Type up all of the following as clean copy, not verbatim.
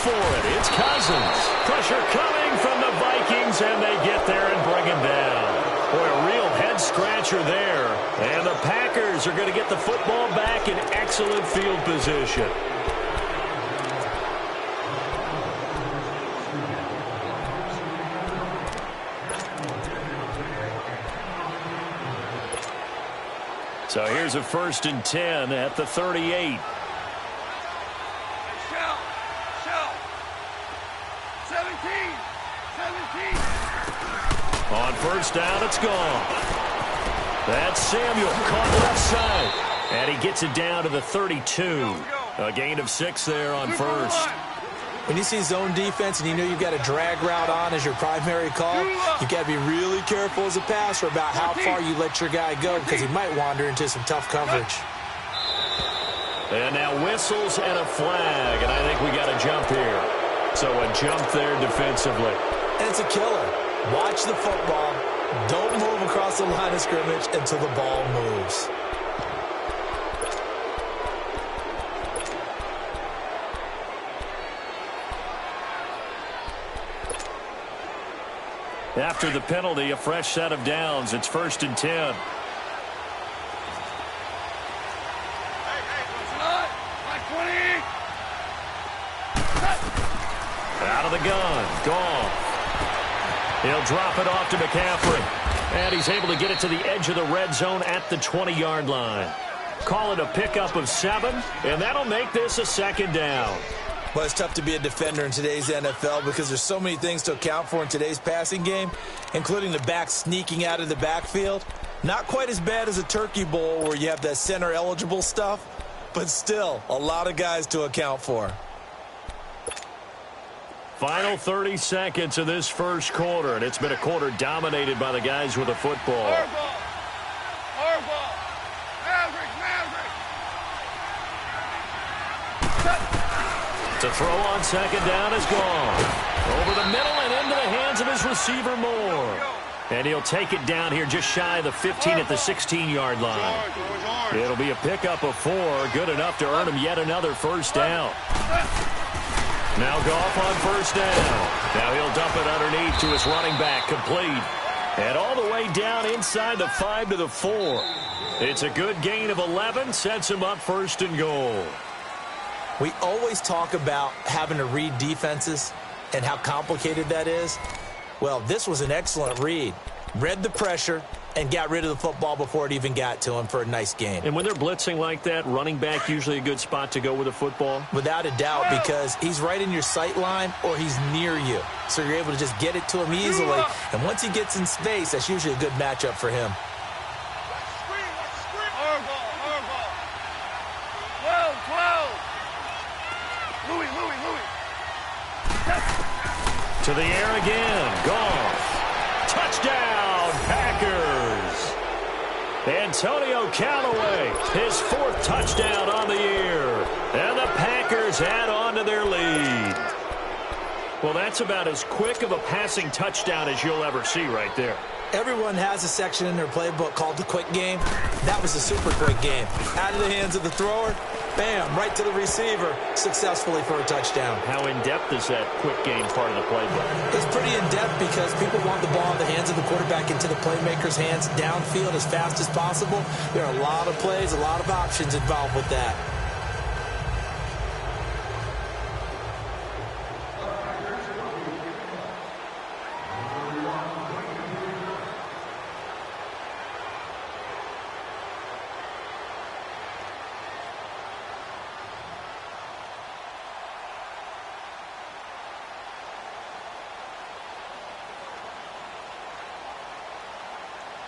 for it. It's Cousins. Pressure coming from the Vikings, and they get there and bring him down. Boy, a real head-scratcher there. And the Packers are going to get the football back in excellent field position. So here's a 1st and 10 at the 38. On 1st down, it's gone. That's Samuel caught left side. And he gets it down to the 32. A gain of 6 there on 1st. When you see zone defense and you know you've got a drag route on as your primary call, you've got to be really careful as a passer about how far you let your guy go because he might wander into some tough coverage. And now whistles and a flag, and I think we got a jump here. So a jump there defensively. And it's a killer. Watch the football. Don't move across the line of scrimmage until the ball moves. After the penalty, a fresh set of downs. It's 1st and 10. Out of the gun. Gone. He'll drop it off to McCaffrey. And he's able to get it to the edge of the red zone at the 20-yard line. Call it a pickup of 7, and that'll make this a 2nd down. Well, it's tough to be a defender in today's NFL because there's so many things to account for in today's passing game, including the back sneaking out of the backfield. Not quite as bad as a turkey bowl where you have that center-eligible stuff, but still a lot of guys to account for. Final 30 seconds of this first quarter, and it's been a quarter dominated by the guys with the football. To throw on 2nd down is gone. Over the middle and into the hands of his receiver Moore. And he'll take it down here just shy of the 15 at the 16-yard line. It'll be a pickup of 4, good enough to earn him yet another 1st down. Now Goff on 1st down. Now he'll dump it underneath to his running back, complete. And all the way down inside the 5 to the 4. It's a good gain of 11, sets him up 1st and goal. We always talk about having to read defenses and how complicated that is. Well, this was an excellent read. Read the pressure and got rid of the football before it even got to him for a nice gain. And when they're blitzing like that, running back usually a good spot to go with the football? Without a doubt, because he's right in your sight line or he's near you. So you're able to just get it to him easily. And once he gets in space, that's usually a good matchup for him. To the air again. Goff. Touchdown, Packers. Antonio Callaway, his 4th touchdown on the year. And the Packers add on to their lead. Well, that's about as quick of a passing touchdown as you'll ever see right there. Everyone has a section in their playbook called the quick game. That was a super quick game. Out of the hands of the thrower, bam, right to the receiver, successfully for a touchdown. How in-depth is that quick game part of the playbook? It's pretty in-depth because people want the ball in the hands of the quarterback into the playmaker's hands downfield as fast as possible. There are a lot of plays, a lot of options involved with that.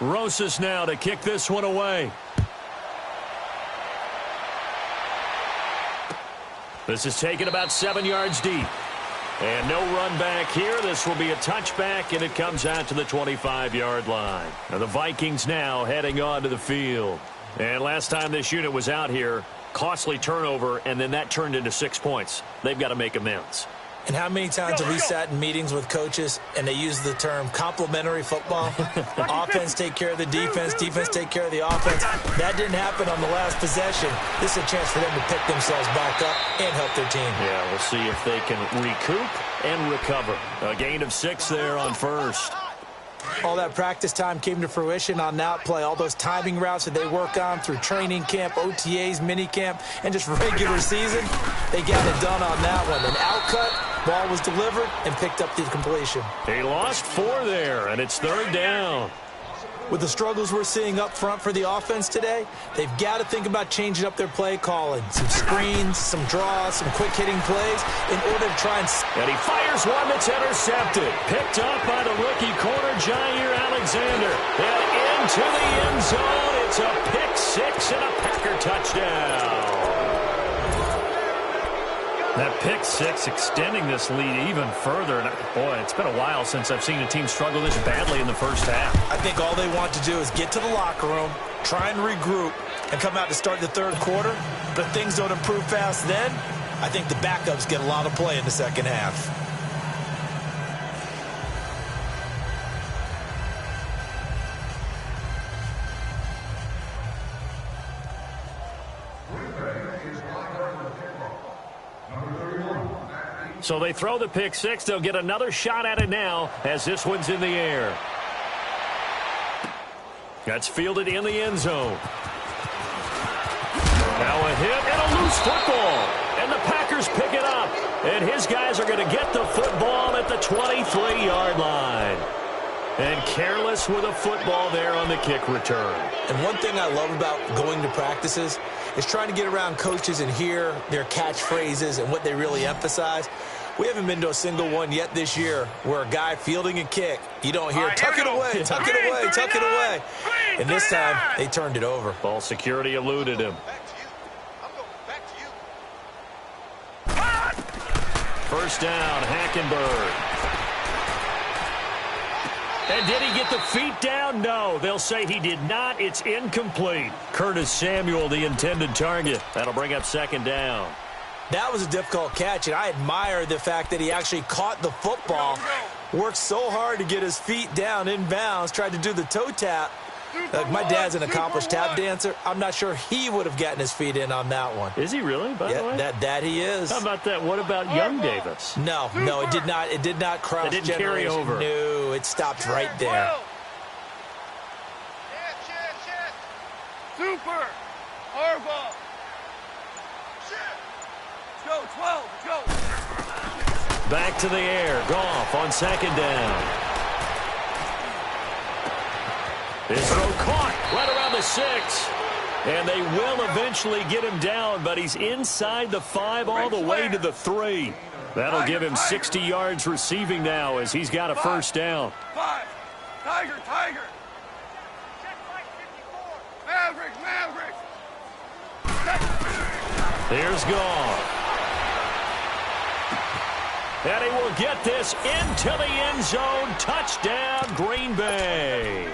Rosas now to kick this one away. This is taken about 7 yards deep. And no run back here. This will be a touchback, and it comes out to the 25-yard line. Now the Vikings now heading onto the field. And last time this unit was out here, costly turnover, and then that turned into 6 points. They've got to make amends. And how many times have we sat in meetings with coaches and they use the term complementary football? Offense take care of the defense, defense take care of the offense. That didn't happen on the last possession. This is a chance for them to pick themselves back up and help their team. Yeah, we'll see if they can recoup and recover. A gain of 6 there on first. All that practice time came to fruition on that play. All those timing routes that they work on through training camp, OTAs, mini camp, and just regular season, they got it done on that one. An outcut, ball was delivered, and picked up the completion. He lost 4 there, and it's 3rd down. With the struggles we're seeing up front for the offense today, they've got to think about changing up their play calling. Some screens, some draws, some quick-hitting plays in order to try and... And he fires one that's intercepted. Picked up by the rookie corner, Jair Alexander. And into the end zone. It's a pick 6 and a Packer touchdown. That pick 6 extending this lead even further. And boy, it's been a while since I've seen a team struggle this badly in the first half. I think all they want to do is get to the locker room, try and regroup, and come out to start the third quarter. But if things don't improve fast then, I think the backups get a lot of play in the second half. So they throw the pick 6. They'll get another shot at it now as this one's in the air. That's fielded in the end zone. Now a hit and a loose football. And the Packers pick it up. And his guys are going to get the football at the 23-yard line. And careless with a football there on the kick return. And one thing I love about going to practices is trying to get around coaches and hear their catchphrases and what they really emphasize. We haven't been to a single one yet this year where a guy fielding a kick, you don't hear, tuck it away, tuck it away, tuck it away. And this time, they turned it over. Ball security eluded him. First down, Hackenberg. And did he get the feet down? No, they'll say he did not. It's incomplete. Curtis Samuel, the intended target. That'll bring up 2nd down. That was a difficult catch, and I admire the fact that he actually caught the football, worked so hard to get his feet down in bounds, tried to do the toe tap. Like, my dad's an accomplished tap dancer. I'm not sure he would have gotten his feet in on that one. Is he really, by the way? That he is. How about that? What about young Davis? No, it did not. It did not cross. It didn't carry over. No, it stopped right there. Super. Harbaugh. Go, 12, go. Back to the air. Goff on 2nd down. His throw caught right around the 6. And they will eventually get him down, but he's inside the 5 all the way to the 3. That'll give him 60 yards receiving now as he's got a first down. 5. Tiger. Maverick. Here's Goff. And he will get this into the end zone. Touchdown, Green Bay.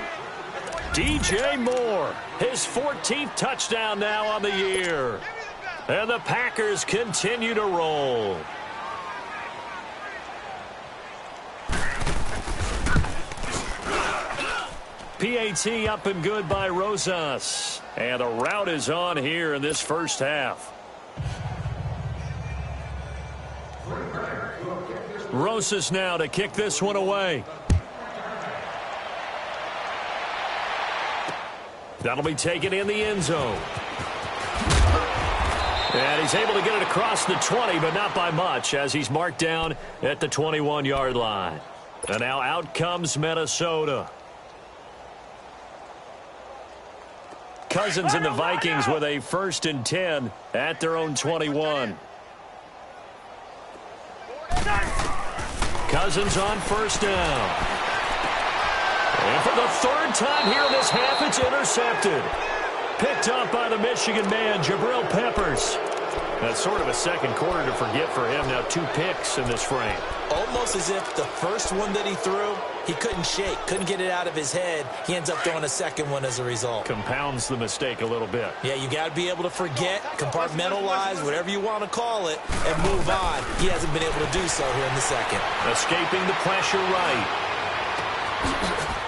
DJ Moore, his 14th touchdown now on the year. And the Packers continue to roll. PAT up and good by Rosas. And the route is on here in this first half. Rosas now to kick this one away. That'll be taken in the end zone. And he's able to get it across the 20, but not by much, as he's marked down at the 21-yard line. And now out comes Minnesota. Cousins and the Vikings with a 1st and 10 at their own 21. Cousins on first down. And for the 3rd time here in this half, it's intercepted. Picked up by the Michigan man, Jabril Peppers. That's sort of a second quarter to forget for him. Now 2 picks in this frame. Almost as if the first one that he threw, he couldn't shake, couldn't get it out of his head. He ends up throwing a second one as a result. Compounds the mistake a little bit. Yeah, you got to be able to forget, compartmentalize, whatever you want to call it, and move on. He hasn't been able to do so here in the second. Escaping the pressure right.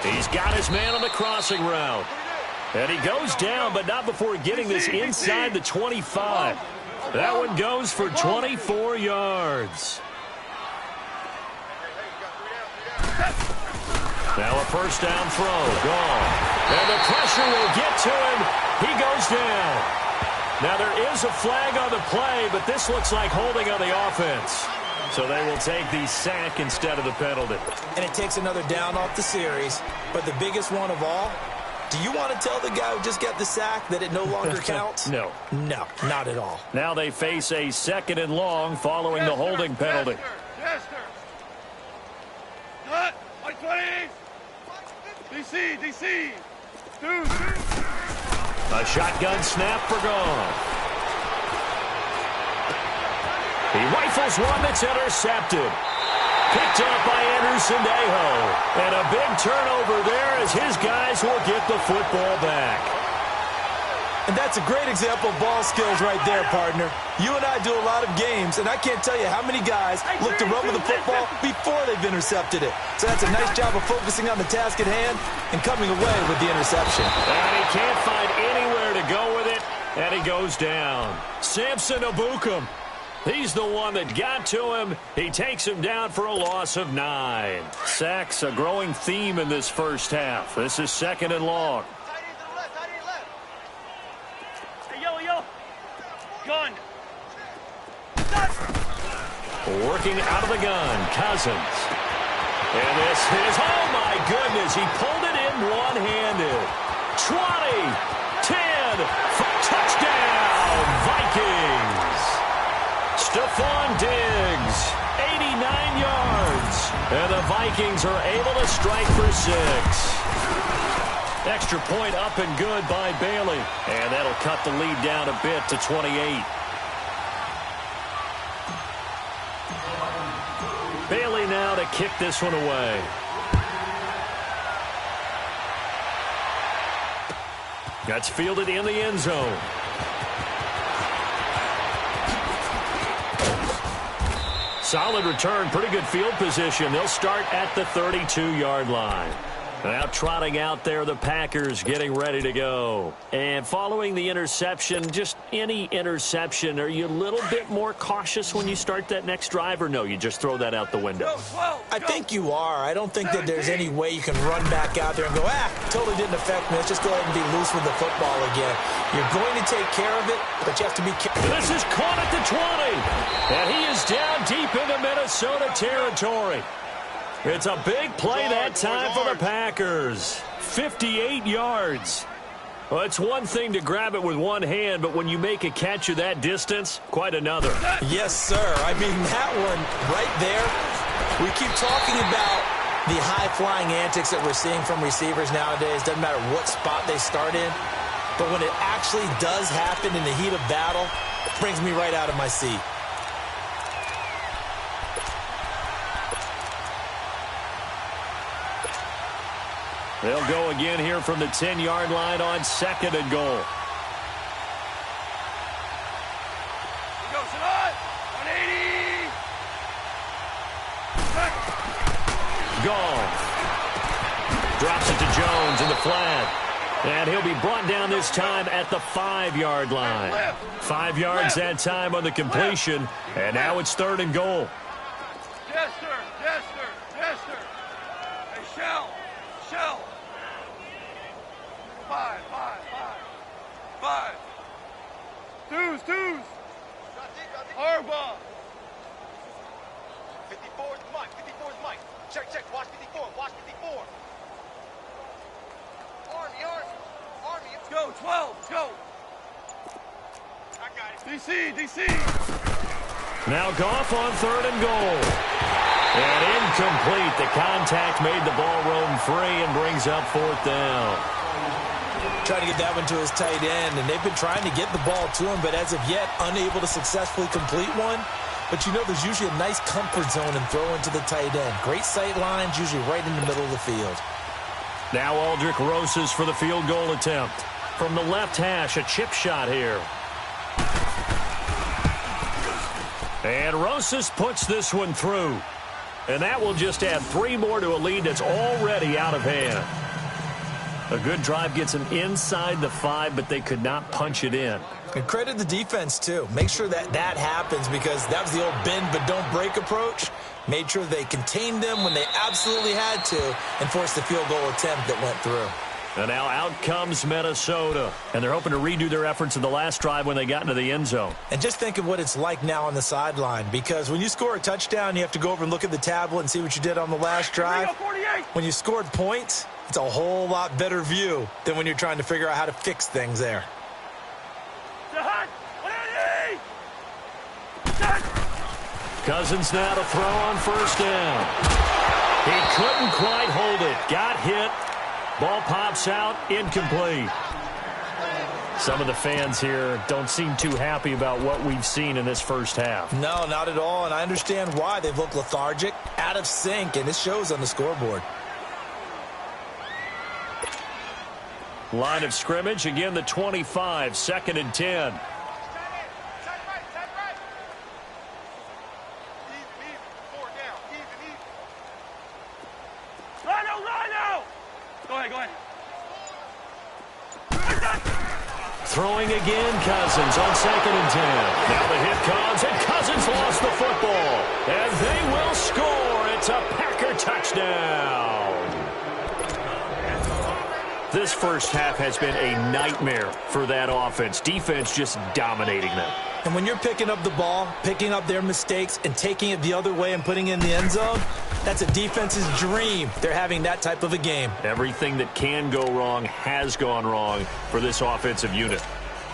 He's got his man on the crossing route. And he goes down, but not before getting this inside the 25. That one goes for 24 yards. Now a first down throw. Gone. And the pressure will get to him. He goes down. Now there is a flag on the play, but this looks like holding on the offense. So they will take the sack instead of the penalty. And it takes another down off the series. But the biggest one of all, do you want to tell the guy who just got the sack that it no longer counts? No. No, not at all. Now they face a 2nd and long following the holding penalty. Cut. White 20. DC. Dude. A shotgun snap for gone. He rifles one that's intercepted. Picked up by Anderson-Dejo. And a big turnover there as his guys will get the football back. And that's a great example of ball skills right there, partner. You and I do a lot of games, and I can't tell you how many guys look to run with the football before they've intercepted it. So that's a nice job of focusing on the task at hand and coming away with the interception. And he can't find anywhere to go with it, and he goes down. Samson Abukum. He's the one that got to him. He takes him down for a loss of 9. Sacks a growing theme in this first half. This is 2nd and long. Gun. Working out of the gun, Cousins. And this is, oh my goodness, he pulled it in one-handed. 20, 10, touchdown, Vikings. Stephon Diggs, 89 yards. And the Vikings are able to strike for 6. Extra point up and good by Bailey. And that'll cut the lead down a bit to 28. Bailey now to kick this one away. That's fielded in the end zone. Solid return, pretty good field position. They'll start at the 32-yard line. Now trotting out there, the Packers getting ready to go. And following the interception, just any interception, are you a little bit more cautious when you start that next drive, or no, you just throw that out the window? I think you are. I don't think that there's any way you can run back out there and go, totally didn't affect me. Let's just go ahead and be loose with the football again. You're going to take care of it, but you have to be careful. This is caught at the 20. And he is down deep into Minnesota territory. It's a big play that time for the Packers. 58 yards. Well, it's one thing to grab it with one hand, but when you make a catch of that distance, quite another. Yes, sir. I mean, that one right there, we keep talking about the high-flying antics that we're seeing from receivers nowadays. Doesn't matter what spot they start in. But when it actually does happen in the heat of battle, it brings me right out of my seat. They'll go again here from the 10-yard line on 2nd and goal. He goes tonight. 180. Gone. Drops it to Jones in the flat. And he'll be brought down this time at the 5-yard line. 5 yards that time on the completion. And now it's 3rd and goal. Jester. Hey, Shell. 5. Deuce. Harbaugh. 54 is Mike. Check. Watch 54. Army. Let's go. 12. Let's go. I got it. DC. Now Goff on 3rd and goal. And incomplete. The contact made the ball roam free and brings up 4th down. Trying to get that one to his tight end, and they've been trying to get the ball to him, but as of yet, unable to successfully complete one. But you know there's usually a nice comfort zone in throwing to the tight end. Great sight lines, usually right in the middle of the field. Now Aldrich Rosas for the field goal attempt. From the left hash, a chip shot here. And Rosas puts this one through. And that will just add 3 more to a lead that's already out of hand. A good drive gets them inside the 5, but they could not punch it in. And credit the defense, too. Make sure that happens, because that was the old bend but don't break approach. Made sure they contained them when they absolutely had to and forced the field goal attempt that went through. And now out comes Minnesota. And they're hoping to redo their efforts in the last drive when they got into the end zone. And just think of what it's like now on the sideline, because when you score a touchdown, you have to go over and look at the tablet and see what you did on the last drive. When you scored points, it's a whole lot better view than when you're trying to figure out how to fix things there. Cousins now to throw on first down. He couldn't quite hold it. Got hit. Ball pops out, incomplete. Some of the fans here don't seem too happy about what we've seen in this first half. No, not at all, and I understand why. They've looked lethargic, out of sync, and it shows on the scoreboard. Line of scrimmage, again the 25, 2nd and 10. Throwing again, Cousins on 2nd and 10. Now the hit comes, and Cousins lost the football. And they will score. It's a Packer touchdown. This first half has been a nightmare for that offense. Defense just dominating them. And when you're picking up the ball, picking up their mistakes, and taking it the other way and putting it in the end zone, that's a defense's dream. They're having that type of a game. Everything that can go wrong has gone wrong for this offensive unit.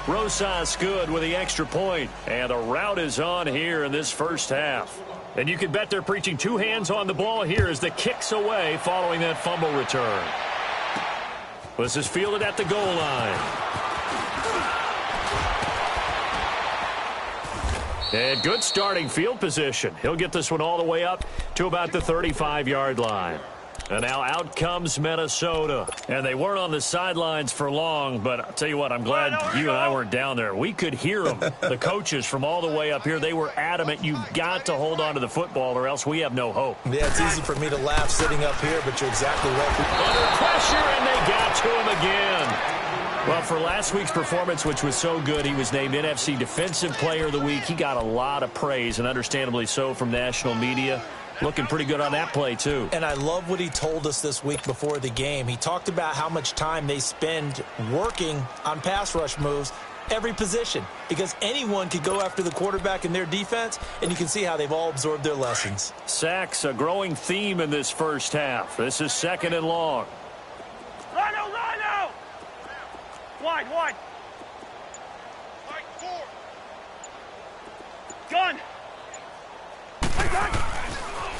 Rosas good with the extra point, and the route is on here in this first half. And you can bet they're preaching 2 hands on the ball here as the kick's away following that fumble return. This is fielded at the goal line. And good starting field position. He'll get this one all the way up to about the 35-yard line. And now out comes Minnesota. And they weren't on the sidelines for long, but I'll tell you what, I'm glad you and I weren't down there. We could hear them. The coaches from all the way up here, they were adamant, you've got to hold on to the football or else we have no hope. Yeah, it's easy for me to laugh sitting up here, but you're exactly right. Under pressure, and they got to him again. Well, for last week's performance, which was so good, he was named NFC Defensive Player of the Week. He got a lot of praise, and understandably so, from national media. Looking pretty good on that play, too. And I love what he told us this week before the game. He talked about how much time they spend working on pass rush moves, every position, because anyone could go after the quarterback in their defense, and you can see how they've all absorbed their lessons. Sacks, a growing theme in this first half. This is 2nd and long. Rhino! Wide! Right, 4. Gun!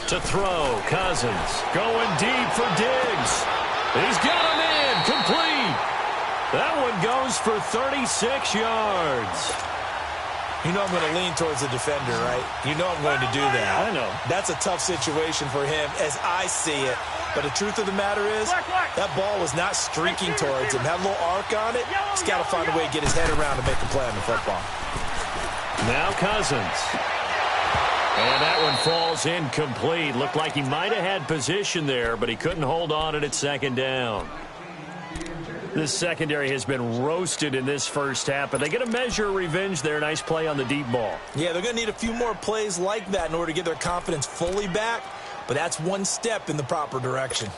To throw, Cousins going deep for Diggs. He's got him in, complete. That one goes for 36 yards. You know I'm going to lean towards the defender, right? You know I'm going to do that. I know. That's a tough situation for him as I see it. But the truth of the matter is, that ball was not streaking towards him. Had a little arc on it. He's got to find a way to get his head around and make a play on the football. Now Cousins. And that one falls incomplete. Looked like he might have had position there, but he couldn't hold on it at 2nd down. This secondary has been roasted in this first half, but they get a measure of revenge there. Nice play on the deep ball. Yeah, they're going to need a few more plays like that in order to get their confidence fully back, but that's one step in the proper direction.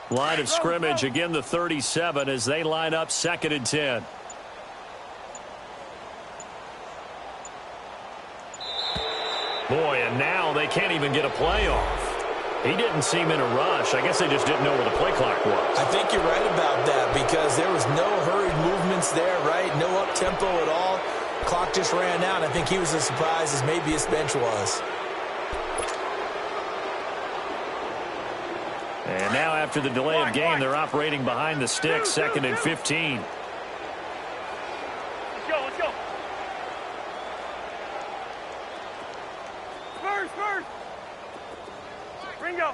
Line of scrimmage, again the 37 as they line up 2nd and 10. Boy, and now they can't even get a play off. He didn't seem in a rush. I guess they just didn't know where the play clock was. I think you're right about that because there was no hurried movements there, right? No up-tempo at all. Clock just ran out. I think he was as surprised as maybe his bench was. And now after the delay of game, they're operating behind the sticks, 2nd and 15. Let's go, let's go. Spurs. Ringo.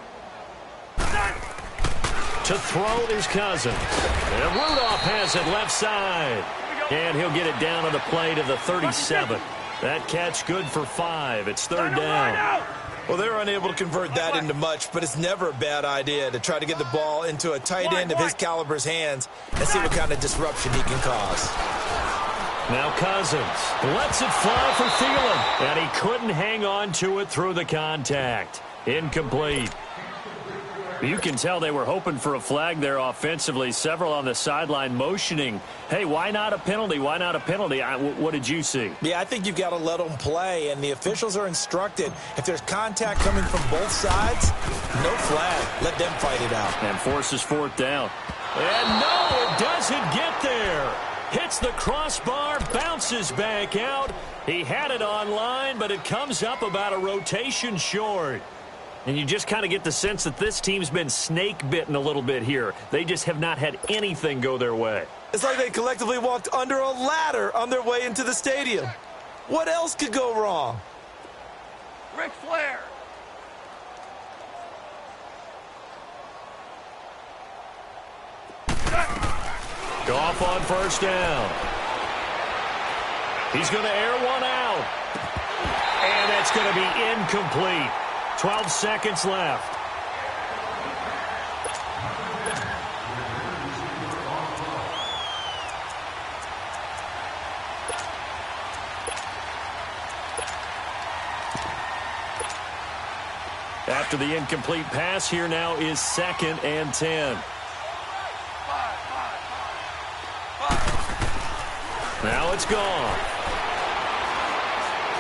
To throw is Cousins. And Rudolph has it left side. And he'll get it down on the play to the 37. That catch good for 5. It's 3rd down. Well, they're unable to convert that into much, but it's never a bad idea to try to get the ball into a tight end of his caliber's hands and see what kind of disruption he can cause. Now Cousins lets it fly for Thielen, and he couldn't hang on to it through the contact. Incomplete. You can tell they were hoping for a flag there offensively. Several on the sideline motioning, hey, why not a penalty? Why not a penalty? What did you see? Yeah, I think you've got to let them play, and the officials are instructed. If there's contact coming from both sides, no flag. Let them fight it out. And forces 4th down. And no, it doesn't get there. Hits the crossbar, bounces back out. He had it on line, but it comes up about a rotation short. And you just kind of get the sense that this team's been snake-bitten a little bit here. They just have not had anything go their way. It's like they collectively walked under a ladder on their way into the stadium. What else could go wrong? Ric Flair. Goff on 1st down. He's going to air one out. And that's going to be incomplete. 12 seconds left. After the incomplete pass, here now is 2nd and 10. Now it's gone.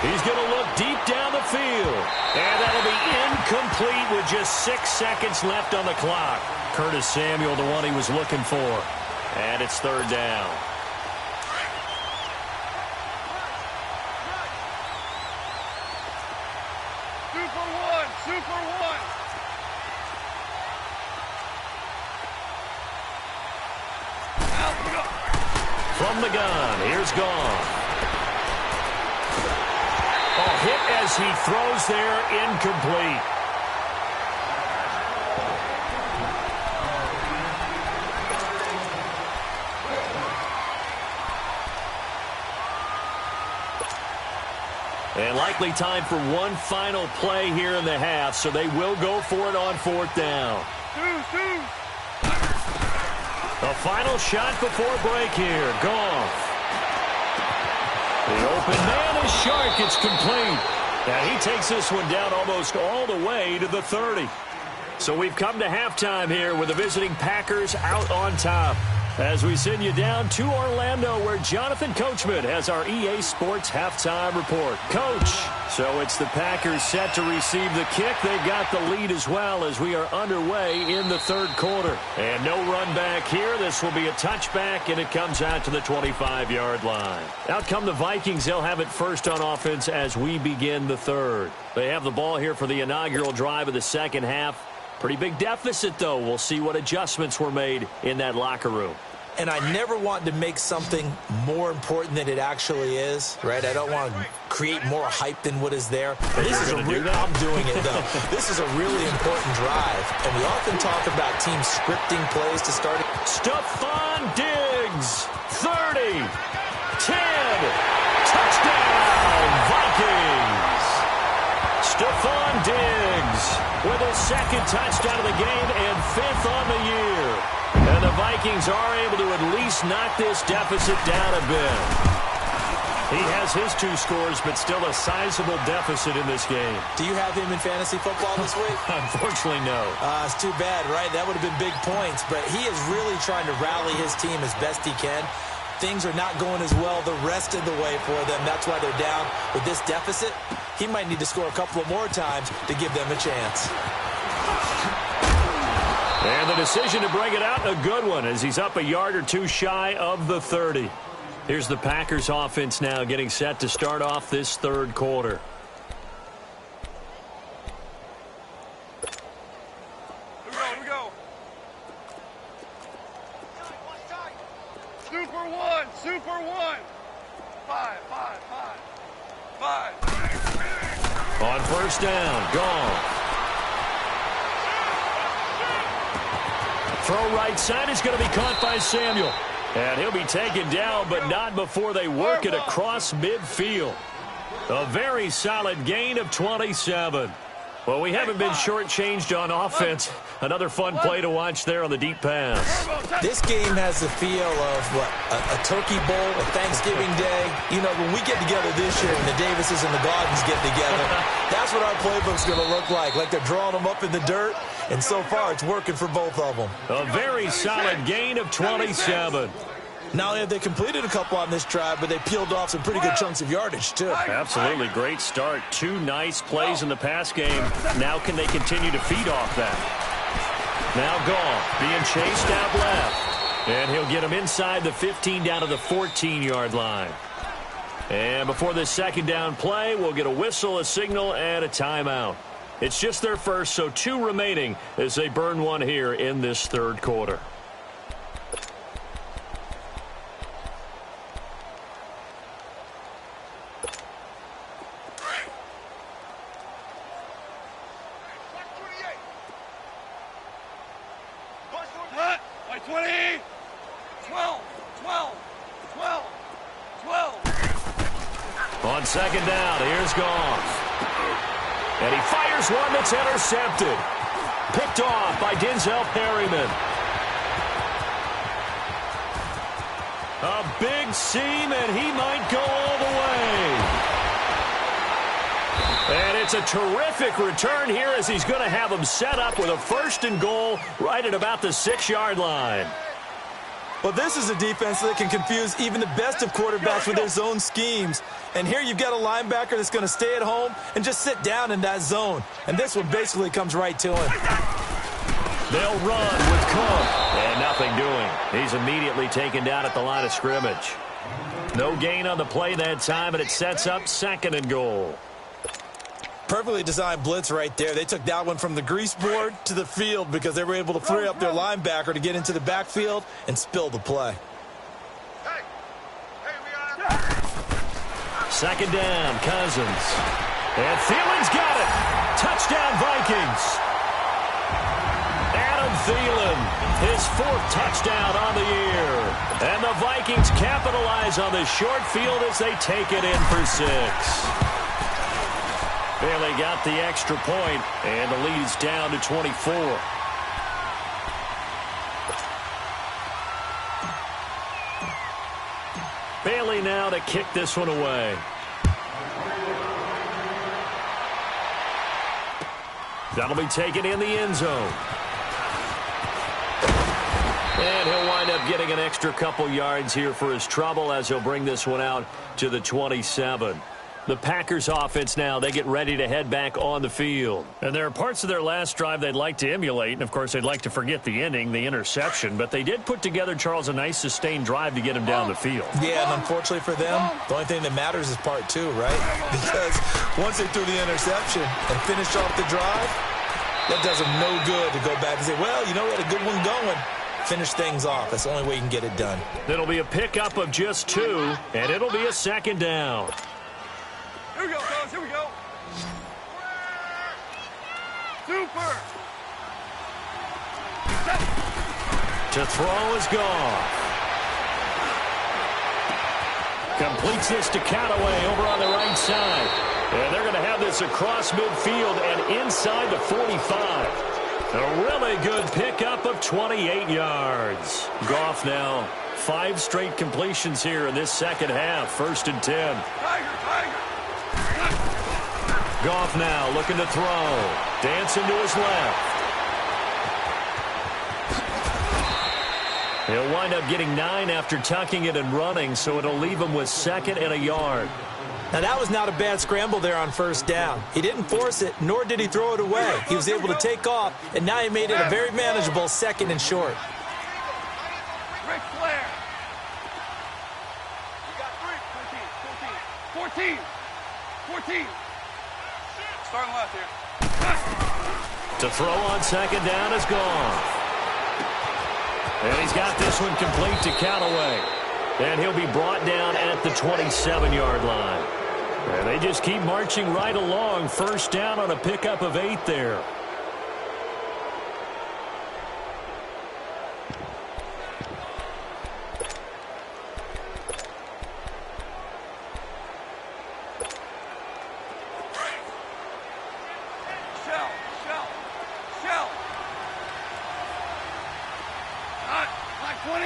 He's going to look deep down the field. And that'll be incomplete with just 6 seconds left on the clock. Curtis Samuel, the one he was looking for. And it's 3rd down. Super one. From the gun, here's Goff. Hit as he throws there, incomplete. And likely time for one final play here in the half, so they will go for it on 4th down. A final shot before break here. Goff. The open man is Shark. It's complete. And he takes this one down almost all the way to the 30. So we've come to halftime here with the visiting Packers out on top. As we send you down to Orlando, where Jonathan Coachman has our EA Sports halftime report. Coach, so it's the Packers set to receive the kick. They've got the lead as well as we are underway in the 3rd quarter. And no run back here. This will be a touchback, and it comes out to the 25-yard line. Out come the Vikings. They'll have it first on offense as we begin the 3rd. They have the ball here for the inaugural drive of the 2nd half. Pretty big deficit, though. We'll see what adjustments were made in that locker room. And I never want to make something more important than it actually is, right? I don't want to create more hype than what is there. This is I'm doing it, though. This is a really important drive. And we often talk about teams scripting plays to start it. Stephon Diggs, 30, 10, touchdown, Vikings. Stephon Diggs with his 2nd touchdown of the game and 5th on the year. And the Vikings are able to at least knock this deficit down a bit. He has his 2 scores, but still a sizable deficit in this game. Do you have him in fantasy football this week? Unfortunately, no. It's too bad, right? That would have been big points. But he is really trying to rally his team as best he can. Things are not going as well the rest of the way for them. That's why they're down with this deficit. He might need to score a couple of more times to give them a chance. And the decision to bring it out, a good one, as he's up a yard or two shy of the 30. Here's the Packers offense now getting set to start off this third quarter. Here we go. Super one. 5. On first down, gone. Throw right side is going to be caught by Samuel. And he'll be taken down, but not before they work it across midfield. A very solid gain of 27. Well, we haven't been shortchanged on offense. Another fun play to watch there on the deep pass. This game has the feel of, a turkey bowl, a Thanksgiving day. You know, when we get together this year and the Davises and the Gaudens get together, that's what our playbook's going to look like they're drawing them up in the dirt. And so far, it's working for both of them. A very solid gain of 27. Not only have they completed a couple on this drive, but they peeled off some pretty good chunks of yardage, too. Absolutely great start. 2 nice plays in the pass game. Now can they continue to feed off that? Now Goff being chased out left. And he'll get him inside the 15 down to the 14-yard line. And before this second down play, we'll get a whistle, a signal, and a timeout. It's just their first, so 2 remaining as they burn one here in this third quarter. Hut. By 20. 12. On second down, here's Goff. And he fires one that's intercepted. Picked off by Denzel Perryman. A big seam, and he might go all the way. And it's a terrific return here as he's going to have him set up with a 1st and goal right at about the 6-yard line. Well, this is a defense that can confuse even the best of quarterbacks with their zone schemes. And here you've got a linebacker that's going to stay at home and just sit down in that zone. And this one basically comes right to him. They'll run with Cook. And nothing doing. He's immediately taken down at the line of scrimmage. No gain on the play that time, and it sets up 2nd and goal. Perfectly designed blitz right there. They took that one from the grease board to the field because they were able to free up their linebacker to get into the backfield and spill the play. Hey, we got it. 2nd down, Cousins. And Thielen's got it. Touchdown, Vikings. Adam Thielen, his 4th touchdown on the year. And the Vikings capitalize on the short field as they take it in for 6. Barely got the extra point, and the lead's down to 24. Bailey now to kick this one away. That'll be taken in the end zone. And he'll wind up getting an extra couple yards here for his trouble as he'll bring this one out to the 27. The Packers offense now, they get ready to head back on the field. And there are parts of their last drive they'd like to emulate. And, of course, they'd like to forget the ending, the interception. But they did put together, Charles, a nice sustained drive to get him down the field. Yeah, and unfortunately for them, the only thing that matters is part 2, right? Because once they threw the interception and finished off the drive, that does them no good to go back and say, well, you know, we had a good one going. Finish things off. That's the only way you can get it done. It'll be a pickup of just 2, and it'll be a 2nd down. Here we go, fellas. Here we go. Super. To throw is gone. Completes this to Callaway over on the right side. And they're going to have this across midfield and inside the 45. A really good pickup of 28 yards. Goff now 5 straight completions here in this second half. 1st and 10. Tiger. Goff now looking to throw. Dancing to his left. He'll wind up getting 9 after tucking it and running, so it'll leave him with 2nd and a yard. Now, that was not a bad scramble there on first down. He didn't force it, nor did he throw it away. He was able to take off, and now he made it a very manageable 2nd and short. Ric Flair. You got 14. 14. Starting left here. To throw on 2nd down is gone. And he's got this one complete to Callaway. And he'll be brought down at the 27-yard line. And they just keep marching right along. First down on a pickup of 8 there. Shell. Not 20.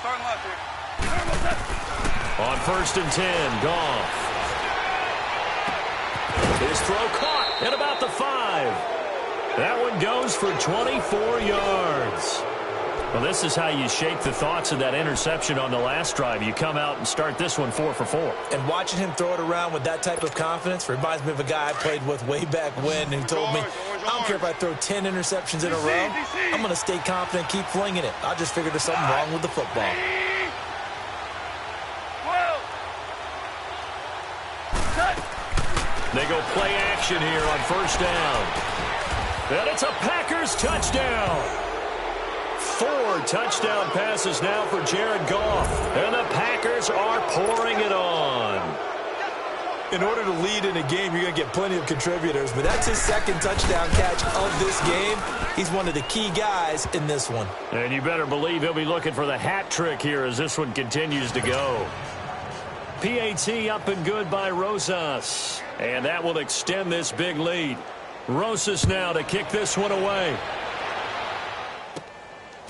Starting left here. On 1st and 10, Goff. His throw caught at about the 5. That one goes for 24 yards. Well, this is how you shake the thoughts of that interception on the last drive. You come out and start this one 4 for 4. And watching him throw it around with that type of confidence reminds me of a guy I played with way back when who told me, I don't care if I throw 10 interceptions in a row. I'm going to stay confident, keep flinging it. I just figured there's something wrong with the football. They go play action here on first down. And it's a Packers touchdown. 4 touchdown passes now for Jared Goff. And the Packers are pouring it on. In order to lead in a game, you're going to get plenty of contributors, but that's his 2nd touchdown catch of this game. He's one of the key guys in this one. And you better believe he'll be looking for the hat trick here as this one continues to go. PAT up and good by Rosas. And that will extend this big lead. Rosas now to kick this one away.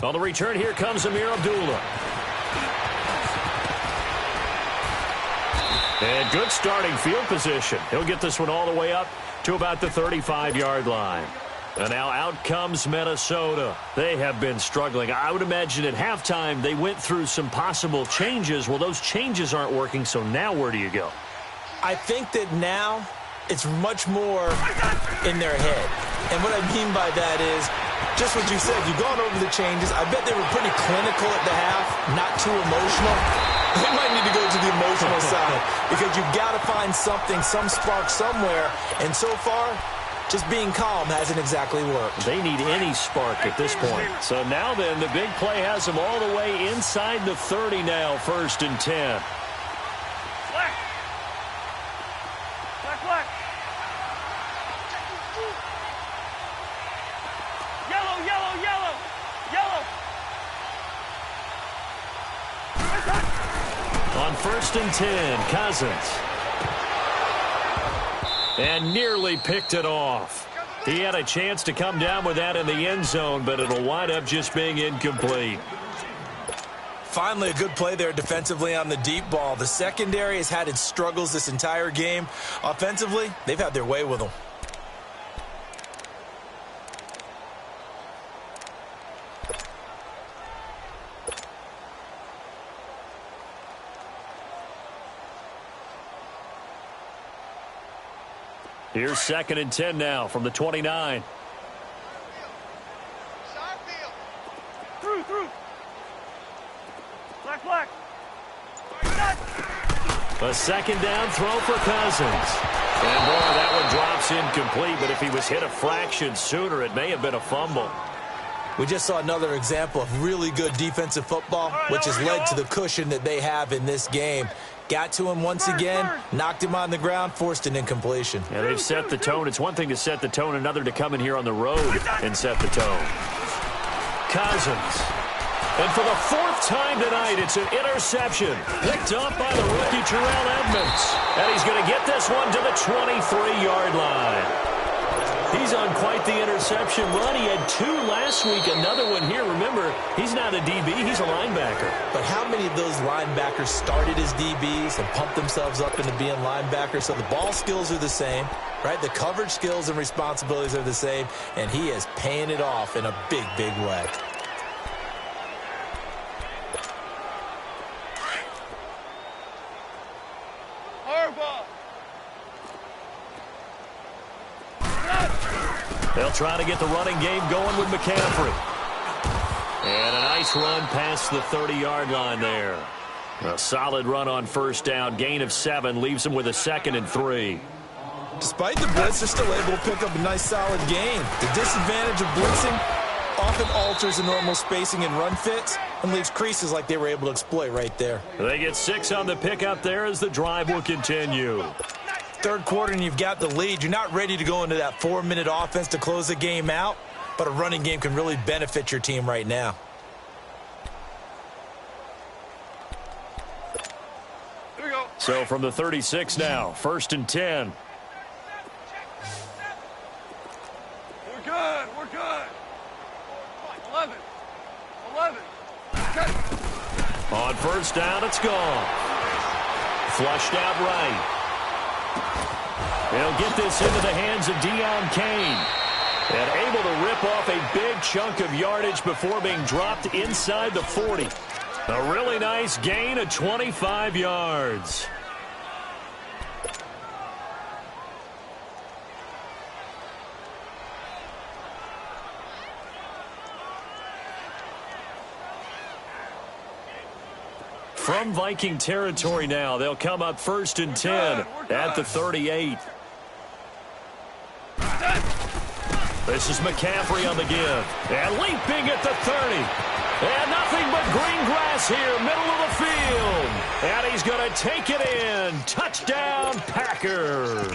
On the return, here comes Amir Abdullah. And good starting field position. He'll get this one all the way up to about the 35-yard line. And now out comes Minnesota. They have been struggling. I would imagine at halftime they went through some possible changes. Well, those changes aren't working, so now where do you go? I think that now it's much more in their head. And what I mean by that is just what you said. You've gone over the changes. I bet they were pretty clinical at the half, not too emotional. They might need to go to the emotional side because you've got to find something, some spark somewhere. And so far, just being calm hasn't exactly worked. They need any spark at this point. So now then, the big play has them all the way inside the 30 now, 1st and 10. Black. Yellow. On 1st and 10, Cousins. And nearly picked it off. He had a chance to come down with that in the end zone, but it'll wind up just being incomplete. Finally, a good play there defensively on the deep ball. The secondary has had its struggles this entire game. Offensively, they've had their way with them. Here's 2nd and 10 now from the 29. Through. Black. A 2nd down throw for Cousins. And boy, that one drops incomplete, but if he was hit a fraction sooner, it may have been a fumble. We just saw another example of really good defensive football, which has led to the cushion that they have in this game. Got to him once again, knocked him on the ground, forced an incompletion. Yeah, they've set the tone. It's one thing to set the tone, another to come in here on the road and set the tone. Cousins. And for the 4th time tonight, it's an interception picked up by the rookie Terrell Edmonds. And he's going to get this one to the 23-yard line. He's on quite the interception run. He had 2 last week, another one here. Remember, he's not a DB, he's a linebacker. But how many of those linebackers started as DBs and pumped themselves up into being linebackers? So the ball skills are the same, right? The coverage skills and responsibilities are the same, and he is paying it off in a big, big way. Curveball. They'll try to get the running game going with McCaffrey. And a nice run past the 30-yard line there. A solid run on first down. Gain of 7 leaves them with a 2nd and 3. Despite the blitz, they're still able to pick up a nice solid gain. The disadvantage of blitzing often alters the normal spacing and run fits and leaves creases like they were able to exploit right there. They get 6 on the pickup there as the drive will continue. Third quarter and you've got the lead. You're not ready to go into that 4-minute offense to close the game out, but a running game can really benefit your team right now. Here we go. So from the 36 now, 1st and 10. We're good. We're good. 11. 11. Okay. On first down, it's gone. Flushed out right. They'll get this into the hands of Deion Kane. And able to rip off a big chunk of yardage before being dropped inside the 40. A really nice gain of 25 yards. From Viking territory now, they'll come up 1st and 10 at the 38. This is McCaffrey on the give. And leaping at the 30. And nothing but green grass here, middle of the field. And he's going to take it in. Touchdown, Packers.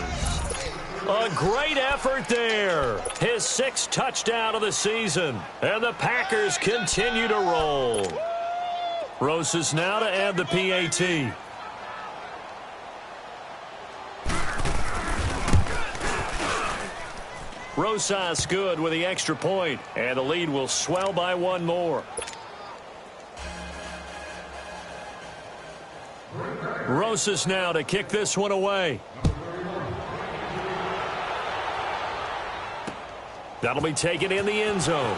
A great effort there. His 6th touchdown of the season. And the Packers continue to roll. Rosas now to add the PAT. Rosas good with the extra point, and the lead will swell by 1 more. Rosas now to kick this one away. That'll be taken in the end zone.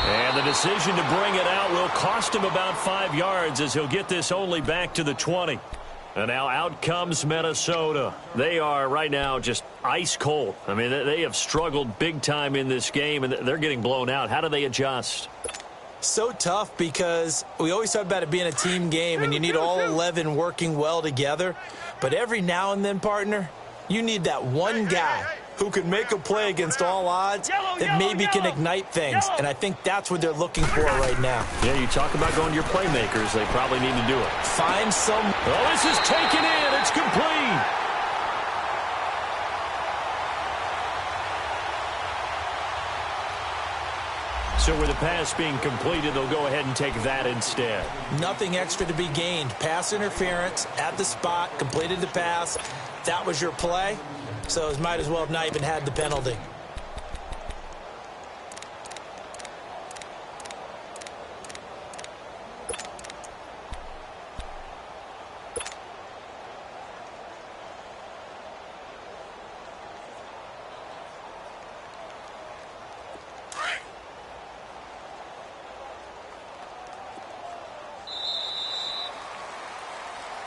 And the decision to bring it out will cost him about 5 yards as he'll get this only back to the 20. And now out comes Minnesota. They are right now just ice cold. I mean, they have struggled big time in this game, and they're getting blown out. How do they adjust? So tough because we always talk about it being a team game, and you need all 11 working well together. But every now and then, partner, you need that one guy who can make a play against all odds that maybe can ignite things. And I think that's what they're looking for right now. Yeah, you talk about going to your playmakers. They probably need to do it. Find some. Oh, this is taken in. It's complete. So with the pass being completed, they'll go ahead and take that instead. Nothing extra to be gained. Pass interference at the spot, completed the pass. That was your play. So it might as well have not even had the penalty.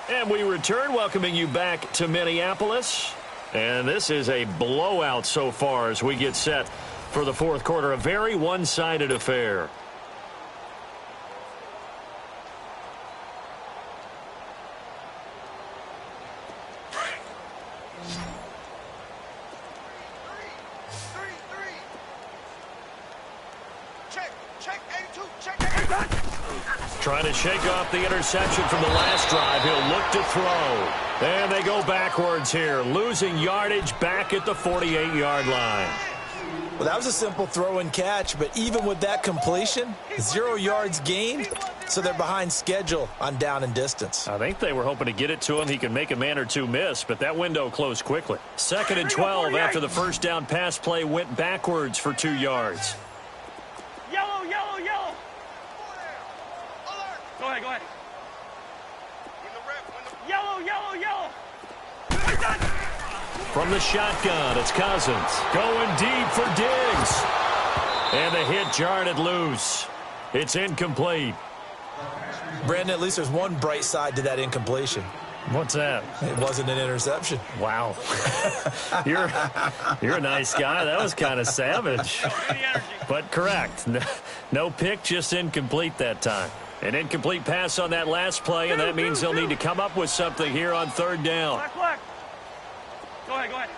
And we return, welcoming you back to Minneapolis. And this is a blowout so far as we get set for the 4th quarter. A very one-sided affair. Trying to shake off the interception from the last drive. He'll look to throw. And they go backwards here, losing yardage back at the 48-yard line. Well, that was a simple throw and catch, but even with that completion, 0 yards gained, so they're behind schedule on down and distance. I think they were hoping to get it to him. He could make a man or two miss, but that window closed quickly. 2nd and 12 after the first down pass play went backwards for 2 yards. Yellow, yellow, yellow. Go ahead, go ahead. Yellow, yellow, yellow. From the shotgun, it's Cousins. Going deep for Diggs. And the hit jarred it loose. It's incomplete. Brandon, at least there's one bright side to that incompletion. What's that? It wasn't an interception. Wow. You're a nice guy. That was kind of savage. But correct. No pick, just incomplete that time. An incomplete pass on that last play, and that means they'll need to come up with something here on third down. Black. Go ahead.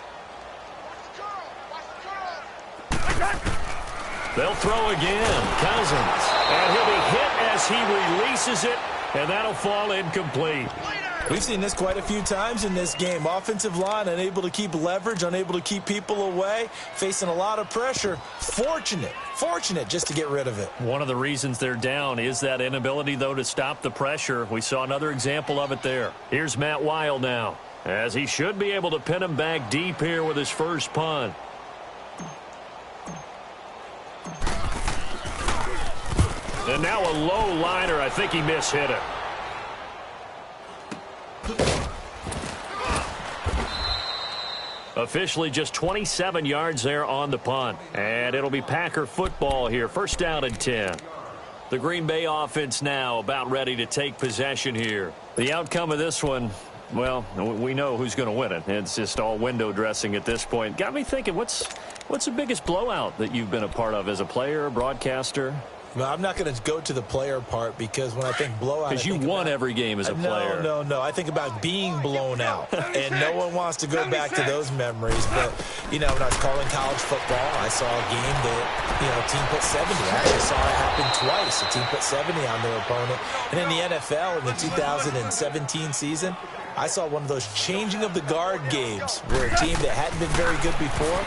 They'll throw again. Cousins. And he'll be hit as he releases it, and that'll fall incomplete. We've seen this quite a few times in this game. Offensive line unable to keep leverage, unable to keep people away, facing a lot of pressure. Fortunate just to get rid of it. One of the reasons they're down is that inability, though, to stop the pressure. We saw another example of it there. Here's Matt Weil now, as he should be able to pin him back deep here with his first punt. And now a low liner. I think he mishit it. Officially just 27 yards there on the punt. And it'll be Packer football here. First down and 10. The Green Bay offense now about ready to take possession here. The outcome of this one, well, we know who's going to win it. It's just all window dressing at this point. Got me thinking, what's the biggest blowout that you've been a part of as a player, broadcaster? Well, I'm not going to go to the player part because when I think blowout, because you won every game as a player. No. I think about being blown out, and no one wants to go back to those memories. But, when I was calling college football, I saw a game that, team put 70. I actually saw it happen twice. A team put 70 on their opponent. And in the NFL, in the 2017 season, I saw one of those changing of the guard games where a team that hadn't been very good before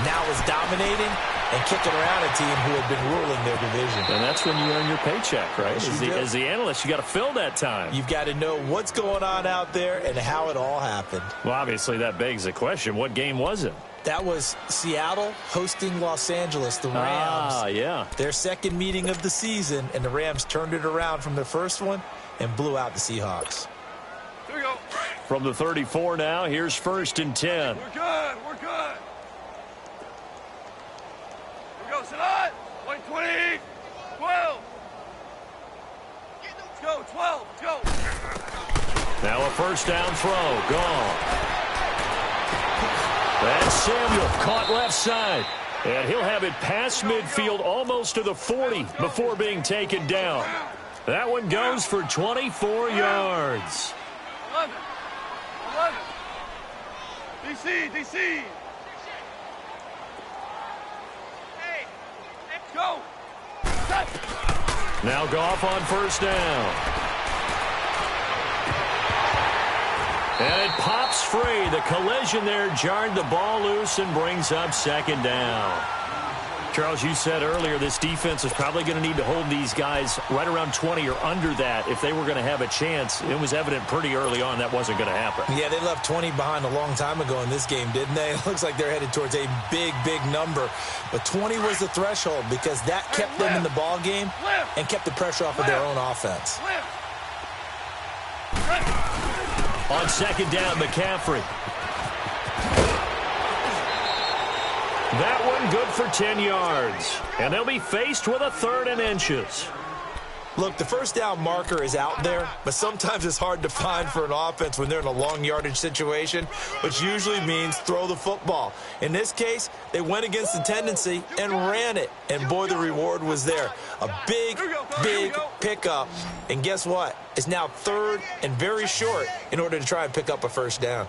now is dominating and kicking around a team who had been ruling their division. And that's when you earn your paycheck, right? As the analyst, you got to fill that time. You've got to know what's going on out there and how it all happened. Well, obviously, that begs the question, what game was it? That was Seattle hosting Los Angeles, the Rams. Ah, yeah. Their second meeting of the season, and the Rams turned it around from their first one and blew out the Seahawks. Here we go. From the 34 now, here's first and 10. We're good. Go, Sadat. 20, 12. Let's go, 12. Let's go. Now a first down throw. Gone. That's Samuel caught left side. And he'll have it past midfield almost to the 40 before being taken down. That one goes for 24 yards. 11. DC. Go. Now Goff on first down. And it pops free. The collision there jarred the ball loose and brings up second down. Charles, you said earlier this defense is probably going to need to hold these guys right around 20 or under that if they were going to have a chance. It was evident pretty early on that wasn't going to happen. Yeah, they left 20 behind a long time ago in this game, didn't they? It looks like they're headed towards a big number. But 20 was the threshold because that kept them in the ball game and kept the pressure off of their own offense. On second down, McCaffrey. That one good for 10 yards. And they'll be faced with a third and inches. Look, the first down marker is out there, but sometimes it's hard to find for an offense when they're in a long yardage situation, which usually means throw the football. In this case, they went against the tendency and ran it. And boy, the reward was there. A big pickup. And guess what? It's now third and very short in order to try and pick up a first down.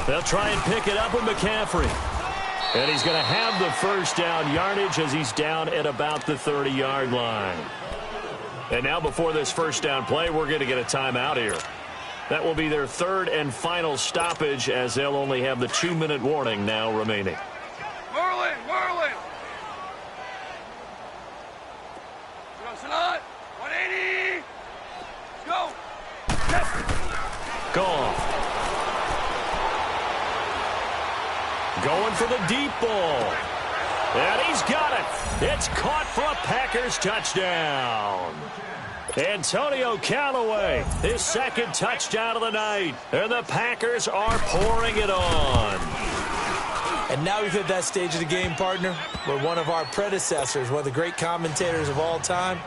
They'll try and pick it up with McCaffrey. And he's going to have the first down yardage as he's down at about the 30-yard line. And now before this first down play, we're going to get a timeout here. That will be their third and final stoppage as they'll only have the 2-minute warning now remaining. Merlin. Go, Sadat. 180. Let's go. Goff. Going for the deep ball. And he's got it. It's caught for a Packers touchdown. Antonio Callaway, his second touchdown of the night. And the Packers are pouring it on. And now we've hit that stage of the game, partner, where one of our predecessors, one of the great commentators of all time,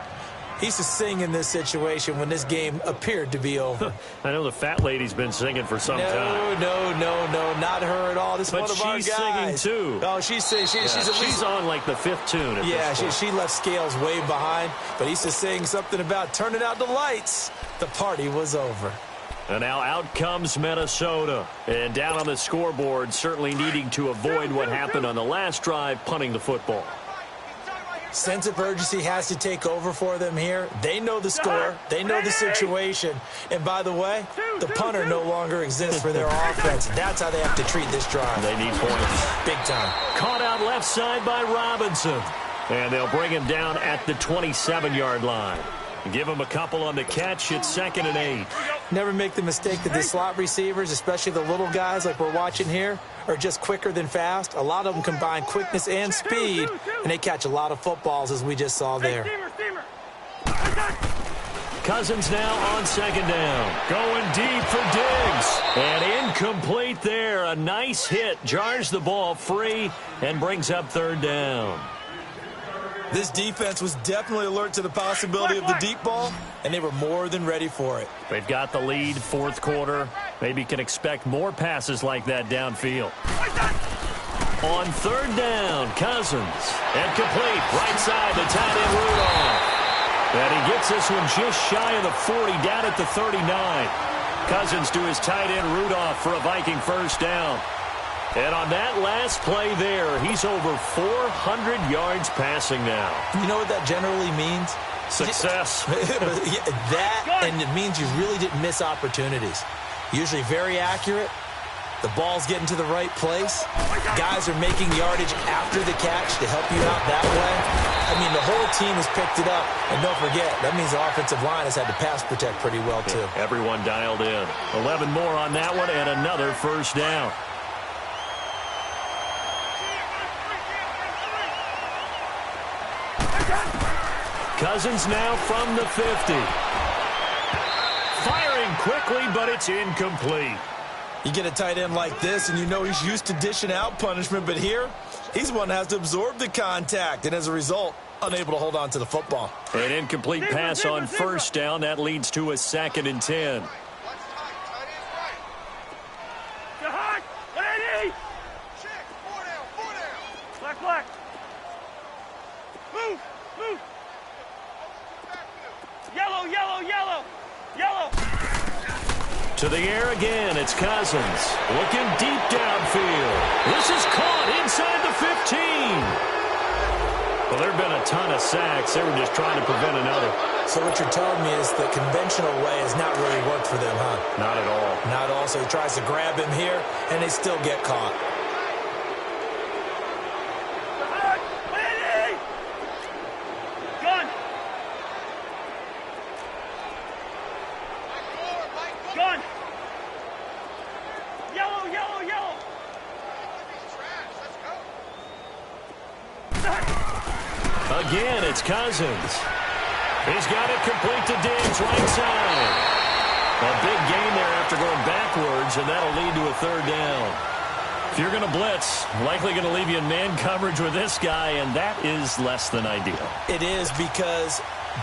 He used to sing in this situation when this game appeared to be over. I know the fat lady's been singing for some time. No, not her at all. This is one of our guys. But she's singing, too. Oh, she's at least... She's on, like, the 5th tune at this point. She left Scales way behind, but he used to sing something about turning out the lights. The party was over. And now out comes Minnesota. And down on the scoreboard, certainly needing to avoid what happened on the last drive, punting the football. Sense of urgency has to take over for them here. They know the score. They know the situation. And by the way, the punter no longer exists for their offense. That's how they have to treat this drive. They need points. Big time. Caught out left side by Robinson. And they'll bring him down at the 27-yard line. Give him a couple on the catch. It's 2nd and 8. Never make the mistake that the slot receivers, especially the little guys like we're watching here, are just quicker than fast. A lot of them combine quickness and speed, and they catch a lot of footballs, as we just saw there. Cousins now on 2nd down. Going deep for Diggs. And incomplete there. A nice hit. Jars the ball free and brings up 3rd down. This defense was definitely alert to the possibility of the deep ball, and they were more than ready for it. They've got the lead, 4th quarter. Maybe can expect more passes like that downfield. On 3rd down, Cousins. And complete, right side to tight end Rudolph. And he gets this one just shy of the 40, down at the 39. Cousins to his tight end Rudolph for a Viking 1st down. And on that last play there, he's over 400 yards passing now. You know what that generally means? Success. And it means you really didn't miss opportunities. Usually very accurate. The ball's getting to the right place. Guys are making yardage after the catch to help you out that way. I mean, the whole team has picked it up. And don't forget, that means the offensive line has had to pass protect pretty well, too. Everyone dialed in. 11 more on that one and another 1st down. Cousins now from the 50. Firing quickly, but it's incomplete. You get a tight end like this, and you know he's used to dishing out punishment, but here, he's one that has to absorb the contact, and as a result, unable to hold on to the football. An incomplete pass on 1st down. That leads to a 2nd and 10. Black. Move. Yellow. To the air again, it's Cousins. Looking deep downfield. This is caught inside the 15. Well, there have been a ton of sacks. They were just trying to prevent another. So what you're telling me is the conventional way has not really worked for them, huh? Not at all. Not all. So he tries to grab him here, and they still get caught. Again, it's Cousins. He's got it complete to Diggs, right side. A big gain there after going backwards, and that'll lead to a 3rd down. If you're going to blitz, likely going to leave you in man coverage with this guy, and that is less than ideal. It is, because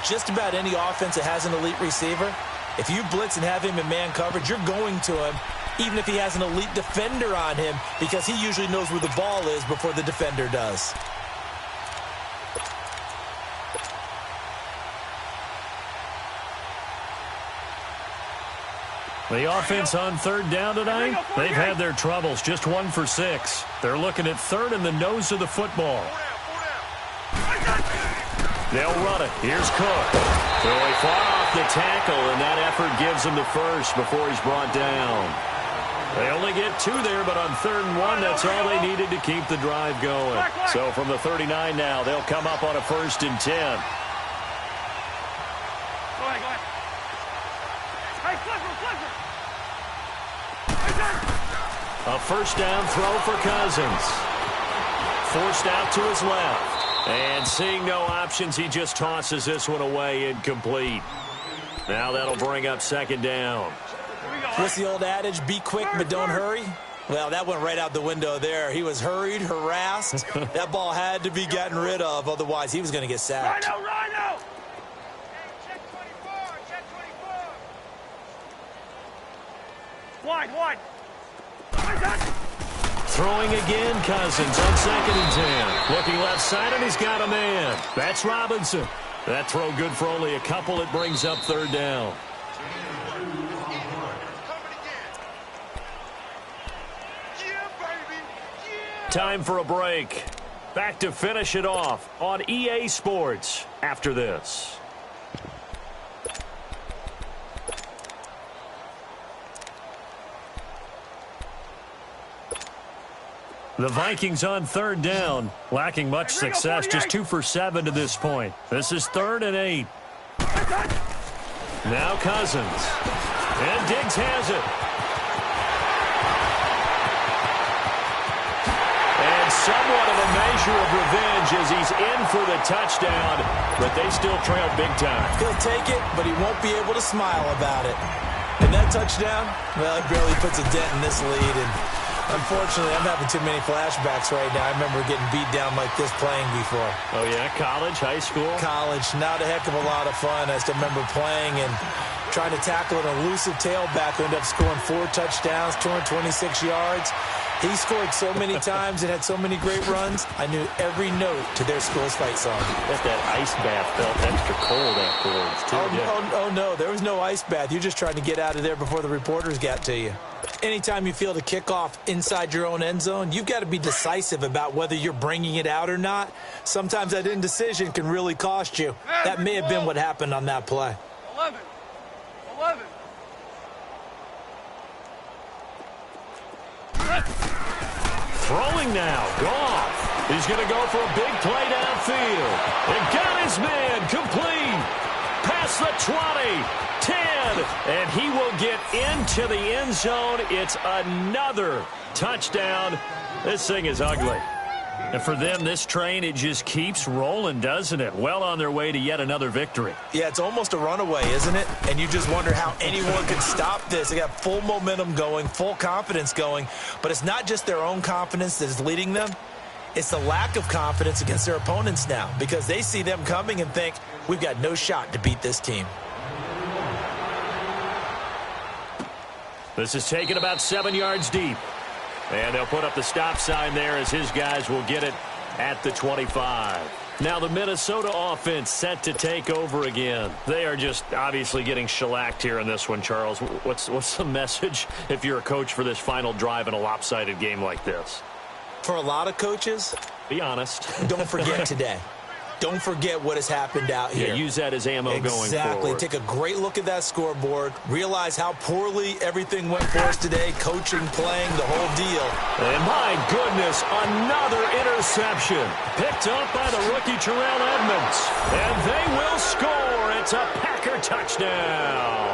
just about any offense that has an elite receiver, if you blitz and have him in man coverage, you're going to him, even if he has an elite defender on him, because he usually knows where the ball is before the defender does. The offense on 3rd down tonight, they've had their troubles, just 1 for 6. They're looking at 3rd in the nose of the football. They'll run it. Here's Cook. Really far off the tackle, and that effort gives him the 1st before he's brought down. They only get 2 there, but on 3rd and 1, that's all they needed to keep the drive going. So from the 39 now, they'll come up on a 1st and 10. Go ahead. Hey, Clifford. A 1st down throw for Cousins. Forced out to his left. And seeing no options, he just tosses this one away, incomplete. Now that'll bring up 2nd down. What's the old adage? Be quick, but don't hurry. Well, that went right out the window there. He was hurried, harassed. That ball had to be gotten rid of, otherwise he was going to get sacked. Rhino! Wide, wide. Throwing again, Cousins on 2nd and 10. Looking left side, and he's got a man. That's Robinson. That throw good for only a couple. It brings up 3rd down. Time for a break. Back to finish it off on EA Sports after this. The Vikings on 3rd down, lacking much success, just 2 for 7 to this point. This is 3rd and 8. Now Cousins. And Diggs has it. And somewhat of a measure of revenge as he's in for the touchdown, but they still trail big time. He'll take it, but he won't be able to smile about it. And that touchdown, well, it barely puts a dent in this lead. And unfortunately, I'm having too many flashbacks right now. I remember getting beat down like this playing before. Oh, yeah? College, high school? College. Not a heck of a lot of fun. I still remember playing and trying to tackle an elusive tailback who ended up scoring 4 touchdowns, 226 yards. He scored so many times and had so many great runs, I knew every note to their school's fight song. Bet that ice bath felt extra cold afterwards, too. Oh, no, there was no ice bath. You're just trying to get out of there before the reporters got to you. Anytime you feel the kickoff inside your own end zone, you've got to be decisive about whether you're bringing it out or not. Sometimes that indecision can really cost you. That may have been what happened on that play. 11. Throwing now, Goff. He's going to go for a big play downfield. And got his man complete. Past the 20, 10, and he will get into the end zone. It's another touchdown. This thing is ugly. And for them, this train, it just keeps rolling, doesn't it? Well on their way to yet another victory. Yeah, it's almost a runaway, isn't it? And you just wonder how anyone could stop this. They got full momentum going, full confidence going. But it's not just their own confidence that is leading them. It's the lack of confidence against their opponents now because they see them coming and think, we've got no shot to beat this team. This is taken about 7 yards deep. And they'll put up the stop sign there as his guys will get it at the 25. Now the Minnesota offense set to take over again. They are just obviously getting shellacked here in this one, Charles. What's the message if you're a coach for this final drive in a lopsided game like this? For a lot of coaches, be honest. Don't forget today. Don't forget what has happened out here. Yeah, use that as ammo going forward. Exactly. Take a great look at that scoreboard. Realize how poorly everything went for us today. Coaching, playing, the whole deal. And my goodness, another interception. Picked up by the rookie Terrell Edmonds. And they will score. It's a Packer touchdown.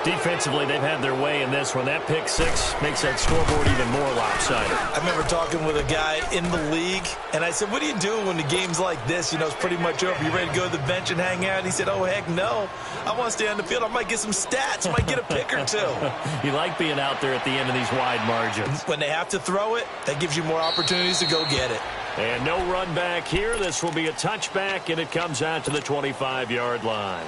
Defensively, they've had their way in this one. That pick six makes that scoreboard even more lopsided. I remember talking with a guy in the league, and I said, what do you do when the game's like this? You know, it's pretty much over. You ready to go to the bench and hang out? He said, oh, heck no. I want to stay on the field. I might get some stats. I might get a pick or two. You like being out there at the end of these wide margins. When they have to throw it, that gives you more opportunities to go get it. And no run back here. This will be a touchback, and it comes out to the 25-yard line.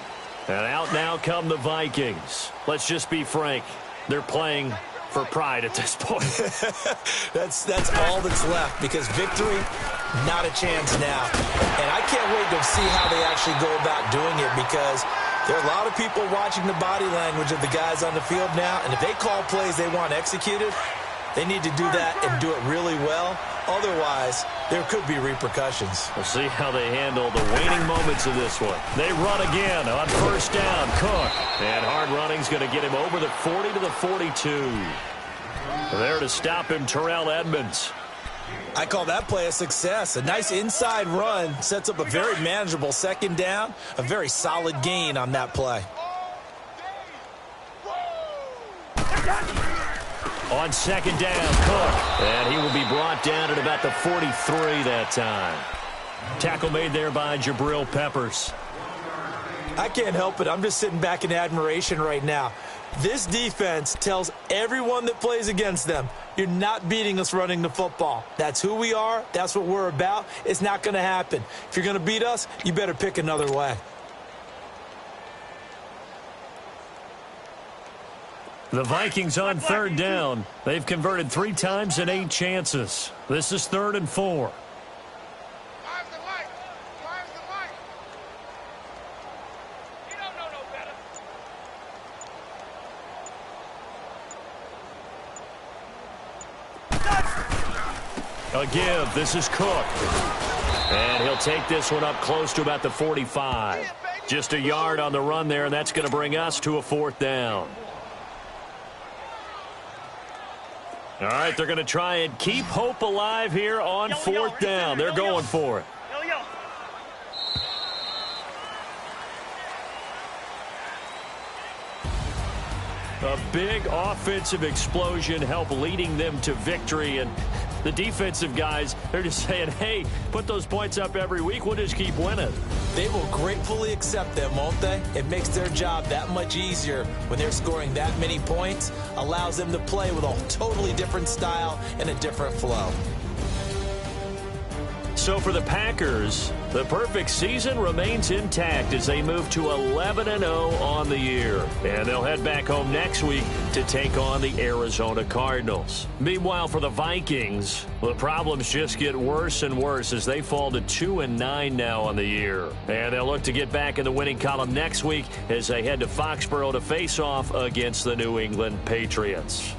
And out now come the Vikings. Let's just be frank. They're playing for pride at this point. That's all that's left because victory, not a chance now. And I can't wait to see how they actually go about doing it because there are a lot of people watching the body language of the guys on the field now. And if they call plays they want executed, they need to do that and do it really well. Otherwise, there could be repercussions. We'll see how they handle the waning moments of this one. They run again on first down. Cook. And hard running's going to get him over the 40 to the 42. There to stop him, Terrell Edmonds. I call that play a success. A nice inside run sets up a very manageable second down. A very solid gain on that play. On second down, Cook. And he will be brought down at about the 43 that time. Tackle made there by Jabril Peppers. I can't help it. I'm just sitting back in admiration right now. This defense tells everyone that plays against them, you're not beating us running the football. That's who we are. That's what we're about. It's not going to happen. If you're going to beat us, you better pick another way. The Vikings on third down. They've converted 3 times in 8 chances. This is 3rd and 4. Fires the light. Fires the light. You don't know no better. A give. This is Cook. And he'll take this one up close to about the 45. Just a yard on the run there, and that's going to bring us to a 4th down. All right, they're going to try and keep hope alive here on 4th down. They're going for it. A big offensive explosion helped leading them to victory, and the defensive guys, they're just saying, hey, put those points up every week, we'll just keep winning. They will gratefully accept them, won't they? It makes their job that much easier when they're scoring that many points, allows them to play with a totally different style and a different flow. So for the Packers, the perfect season remains intact as they move to 11-0 on the year. And they'll head back home next week to take on the Arizona Cardinals. Meanwhile, for the Vikings, the problems just get worse and worse as they fall to 2-9 now on the year. And they'll look to get back in the winning column next week as they head to Foxborough to face off against the New England Patriots.